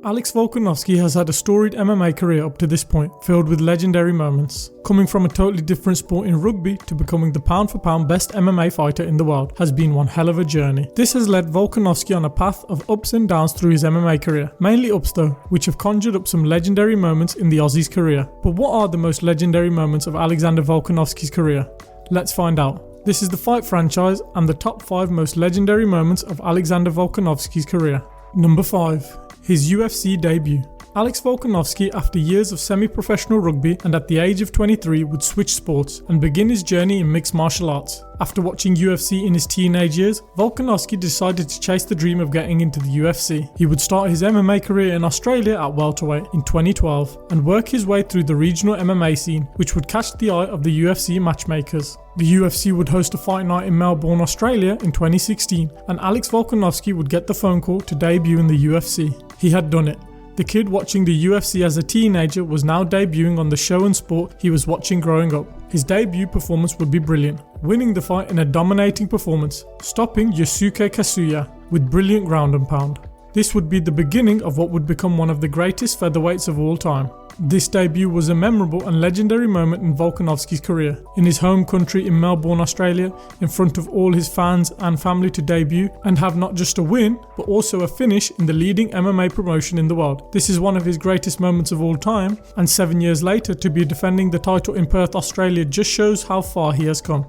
Alex Volkanovski has had a storied MMA career up to this point, filled with legendary moments. Coming from a totally different sport in rugby to becoming the pound-for-pound best MMA fighter in the world has been one hell of a journey. This has led Volkanovski on a path of ups and downs through his MMA career, mainly ups though, which have conjured up some legendary moments in the Aussie's career. But what are the most legendary moments of Alexander Volkanovski's career? Let's find out. This is the Fight Franchise and the top 5 most legendary moments of Alexander Volkanovski's career. Number 5. His UFC debut. Alex Volkanovski, after years of semi-professional rugby and at the age of 23, would switch sports and begin his journey in mixed martial arts. After watching UFC in his teenage years, Volkanovski decided to chase the dream of getting into the UFC. He would start his MMA career in Australia at welterweight in 2012 and work his way through the regional MMA scene, which would catch the eye of the UFC matchmakers. The UFC would host a fight night in Melbourne, Australia in 2016, and Alex Volkanovski would get the phone call to debut in the UFC. He had done it. The kid watching the UFC as a teenager was now debuting on the show and sport he was watching growing up. His debut performance would be brilliant, winning the fight in a dominating performance, stopping Yosuke Kasuya with brilliant ground and pound. This would be the beginning of what would become one of the greatest featherweights of all time. This debut was a memorable and legendary moment in Volkanovski's career. In his home country in Melbourne, Australia, in front of all his fans and family to debut and have not just a win, but also a finish in the leading MMA promotion in the world. This is one of his greatest moments of all time, and 7 years later to be defending the title in Perth, Australia just shows how far he has come.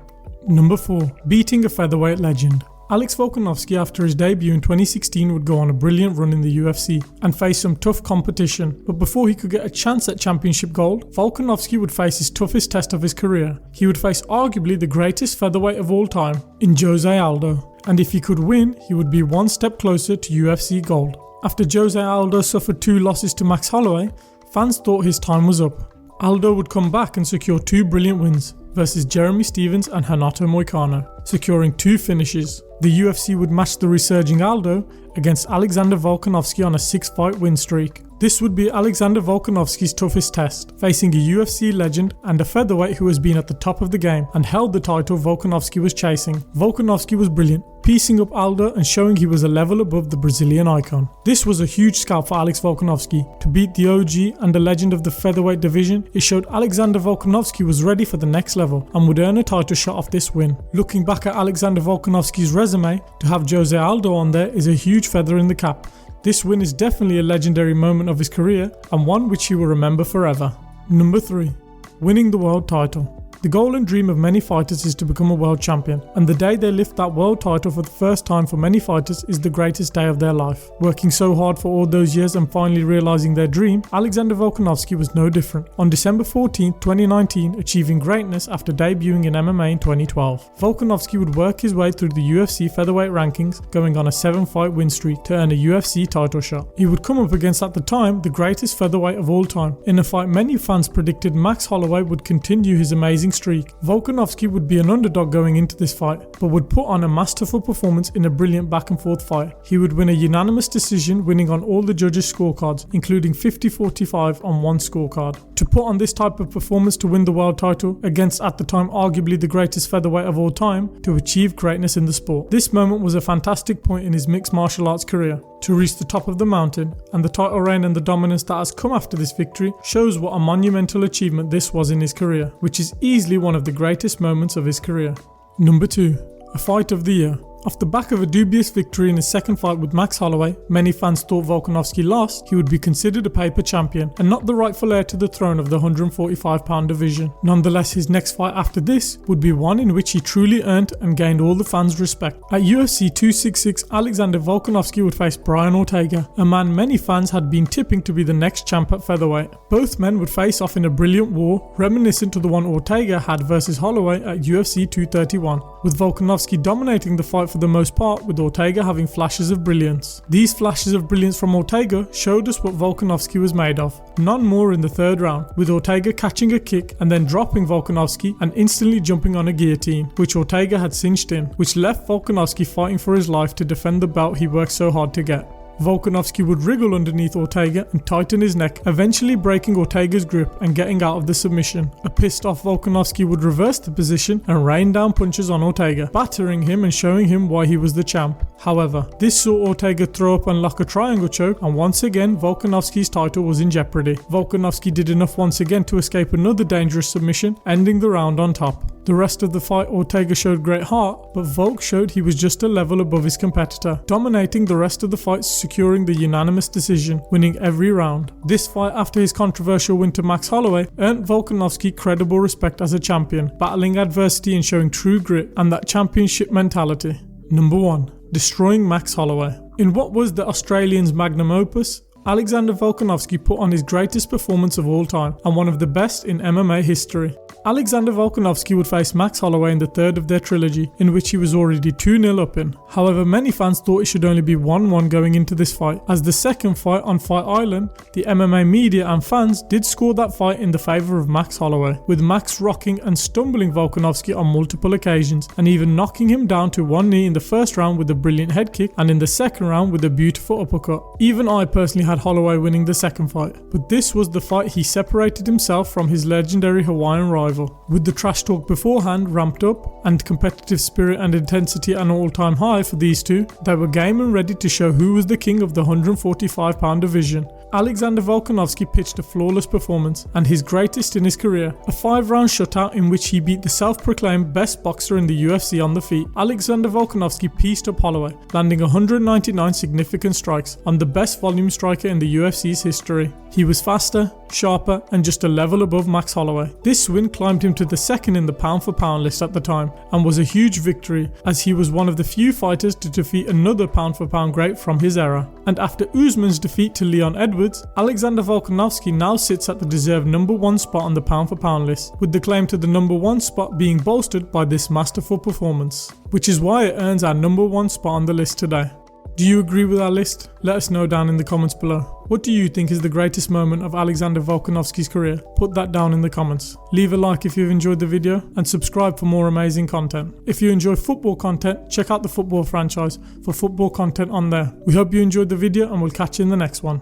Number 4. Beating a featherweight legend. Alex Volkanovski, after his debut in 2016, would go on a brilliant run in the UFC and face some tough competition, but before he could get a chance at championship gold, Volkanovski would face his toughest test of his career. He would face arguably the greatest featherweight of all time, in Jose Aldo, and if he could win, he would be one step closer to UFC gold. After Jose Aldo suffered 2 losses to Max Holloway, fans thought his time was up. Aldo would come back and secure 2 brilliant wins versus Jeremy Stephens and Renato Moicano, securing 2 finishes. The UFC would match the resurging Aldo against Alexander Volkanovski on a 6-fight win streak. This would be Alexander Volkanovski's toughest test, facing a UFC legend and a featherweight who has been at the top of the game and held the title Volkanovski was chasing. Volkanovski was brilliant, piecing up Aldo and showing he was a level above the Brazilian icon. This was a huge scalp for Alex Volkanovski. To beat the OG and a legend of the featherweight division, it showed Alexander Volkanovski was ready for the next level and would earn a title shot off this win. Looking back at Alexander Volkanovski's resume, to have Jose Aldo on there is a huge feather in the cap. This win is definitely a legendary moment of his career and one which he will remember forever. Number 3. Winning the world title. The goal and dream of many fighters is to become a world champion, and the day they lift that world title for the first time for many fighters is the greatest day of their life. Working so hard for all those years and finally realizing their dream, Alexander Volkanovski was no different. On December 14, 2019, achieving greatness after debuting in MMA in 2012. Volkanovski would work his way through the UFC featherweight rankings, going on a 7-fight win streak to earn a UFC title shot. He would come up against, at the time, the greatest featherweight of all time, in a fight many fans predicted Max Holloway would continue his amazing streak. Volkanovski would be an underdog going into this fight, but would put on a masterful performance in a brilliant back and forth fight. He would win a unanimous decision, winning on all the judges' scorecards, including 50-45 on one scorecard. To put on this type of performance to win the world title against, at the time, arguably the greatest featherweight of all time, to achieve greatness in the sport. This moment was a fantastic point in his mixed martial arts career. To reach the top of the mountain, and the title reign and the dominance that has come after this victory shows what a monumental achievement this was in his career, which is easily one of the greatest moments of his career. Number 2. A fight of the year. Off the back of a dubious victory in his second fight with Max Holloway, many fans thought Volkanovski lost, he would be considered a paper champion and not the rightful heir to the throne of the 145-pound division. Nonetheless, his next fight after this would be one in which he truly earned and gained all the fans' respect. At UFC 266, Alexander Volkanovski would face Brian Ortega, a man many fans had been tipping to be the next champ at featherweight. Both men would face off in a brilliant war, reminiscent to the one Ortega had versus Holloway at UFC 231, with Volkanovski dominating the fight for the most part, with Ortega having flashes of brilliance. These flashes of brilliance from Ortega showed us what Volkanovski was made of. None more in the third round, with Ortega catching a kick and then dropping Volkanovski and instantly jumping on a guillotine, which Ortega had cinched in, which left Volkanovski fighting for his life to defend the belt he worked so hard to get. Volkanovski would wriggle underneath Ortega and tighten his neck, eventually breaking Ortega's grip and getting out of the submission. A pissed off Volkanovski would reverse the position and rain down punches on Ortega, battering him and showing him why he was the champ. However, this saw Ortega throw up and lock a triangle choke, and once again Volkanovski's title was in jeopardy. Volkanovski did enough once again to escape another dangerous submission, ending the round on top. The rest of the fight, Ortega showed great heart, but Volk showed he was just a level above his competitor, dominating the rest of the fight, securing the unanimous decision, winning every round. This fight, after his controversial win to Max Holloway, earned Volkanovski credible respect as a champion, battling adversity and showing true grit and that championship mentality. Number 1. Destroying Max Holloway. In what was the Australian's magnum opus, Alexander Volkanovski put on his greatest performance of all time and one of the best in MMA history. Alexander Volkanovski would face Max Holloway in the third of their trilogy, in which he was already 2-0 up in. However, many fans thought it should only be 1-1 going into this fight, as the second fight on Fight Island, the MMA media and fans did score that fight in the favour of Max Holloway, with Max rocking and stumbling Volkanovski on multiple occasions, and even knocking him down to one knee in the first round with a brilliant head kick, and in the second round with a beautiful uppercut. Even I personally had Holloway winning the second fight, but this was the fight he separated himself from his legendary Hawaiian rival. With the trash talk beforehand ramped up and competitive spirit and intensity at an all-time high for these two, they were game and ready to show who was the king of the 145-pound division. Alexander Volkanovski pitched a flawless performance, and his greatest in his career, a 5-round shutout in which he beat the self-proclaimed best boxer in the UFC on the feet. Alexander Volkanovski pieced up Holloway, landing 199 significant strikes on the best volume striker in the UFC's history. He was faster, sharper, and just a level above Max Holloway. This win climbed him to the second in the pound-for-pound list at the time, and was a huge victory, as he was one of the few fighters to defeat another pound-for-pound great from his era. And after Usman's defeat to Leon Edwards, Alexander Volkanovski now sits at the deserved number 1 spot on the pound-for-pound list, with the claim to the number 1 spot being bolstered by this masterful performance, which is why it earns our number 1 spot on the list today. Do you agree with our list? Let us know down in the comments below. What do you think is the greatest moment of Alexander Volkanovski's career? Put that down in the comments. Leave a like if you've enjoyed the video, and subscribe for more amazing content. If you enjoy football content, check out the football franchise for football content on there. We hope you enjoyed the video, and we'll catch you in the next one.